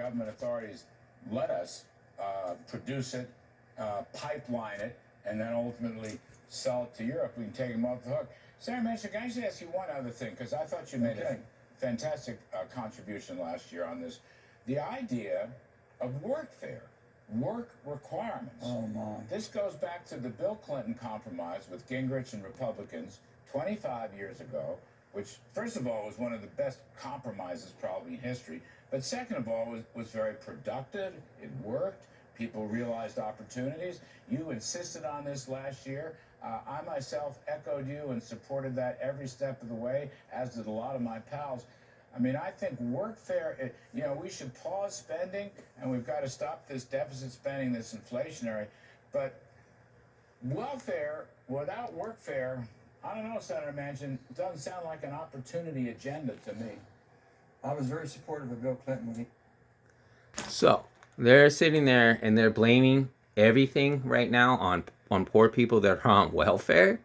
government authorities let us produce it, pipeline it, and then ultimately sell it to Europe, we can take them off the hook. Senator Manchin, can I just ask you one other thing? Because I thought you made a fantastic contribution last year on this. The idea of workfare, work requirements. Oh, my. This goes back to the Bill Clinton compromise with Gingrich and Republicans 25 years ago, which, first of all, was one of the best compromises probably in history. But second of all, was very productive. It worked. People realized opportunities. You insisted on this last year. I myself echoed you and supported that every step of the way, as did a lot of my pals. I mean, I think workfare, we should pause spending, and we've got to stop this deficit spending that's inflationary. But welfare without workfare, I don't know, Senator Manchin, it doesn't sound like an opportunity agenda to me. I was very supportive of Bill Clinton when he... So they're sitting there and they're blaming everything right now on poor people that are on welfare.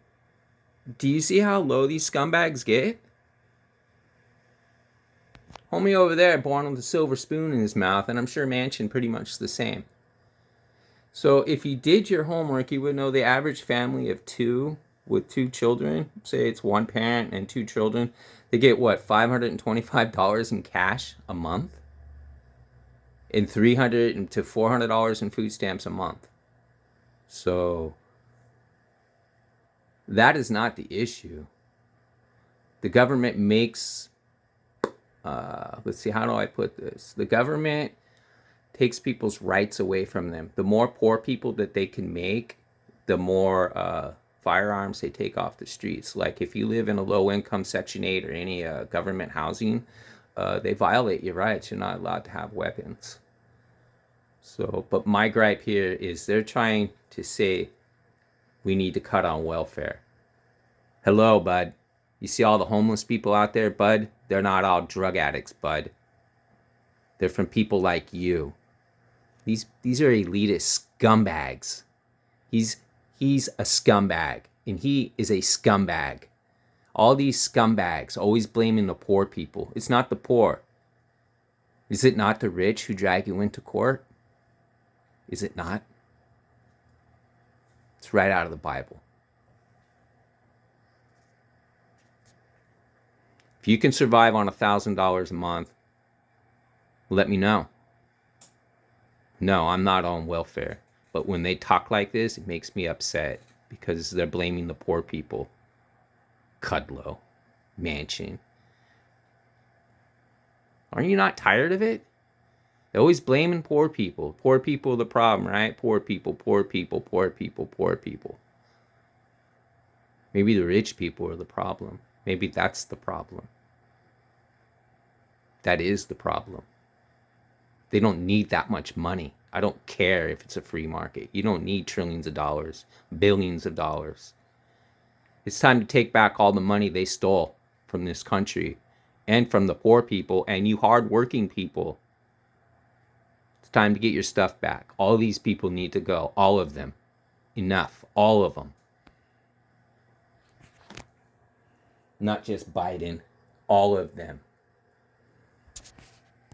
Do you see how low these scumbags get? Homie over there born with a silver spoon in his mouth, and I'm sure Manchin pretty much the same. So if you did your homework, you would know the average family of two with two children, say it's one parent and two children, they get what, $525 in cash a month? And $300 to $400 in food stamps a month. So that is not the issue. The government makes, let's see, how do I put this? The government takes people's rights away from them. The more poor people that they can make, the more firearms they take off the streets. Like if you live in a low-income Section 8 or any government housing, they violate your rights. You're not allowed to have weapons. So, but my gripe here is they're trying to say we need to cut on welfare. Hello, bud. You see all the homeless people out there, bud? They're not all drug addicts, bud. They're from people like you. These are elitist scumbags. He's a scumbag, and he is a scumbag. All these scumbags always blaming the poor people. It's not the poor. Is it not the rich who drag you into court? Is it not? It's right out of the Bible. If you can survive on $1,000 a month, let me know. No, I'm not on welfare. But when they talk like this, it makes me upset because they're blaming the poor people. Kudlow, Manchin. Aren't you not tired of it? They're always blaming poor people. Poor people are the problem, right? Poor people, poor people, poor people, poor people. Maybe the rich people are the problem. Maybe that's the problem. That is the problem. They don't need that much money. I don't care if it's a free market. You don't need trillions of dollars, billions of dollars. It's time to take back all the money they stole from this country and from the poor people and you hardworking people. It's time to get your stuff back. All these people need to go. All of them. Enough. All of them. Not just Biden. All of them.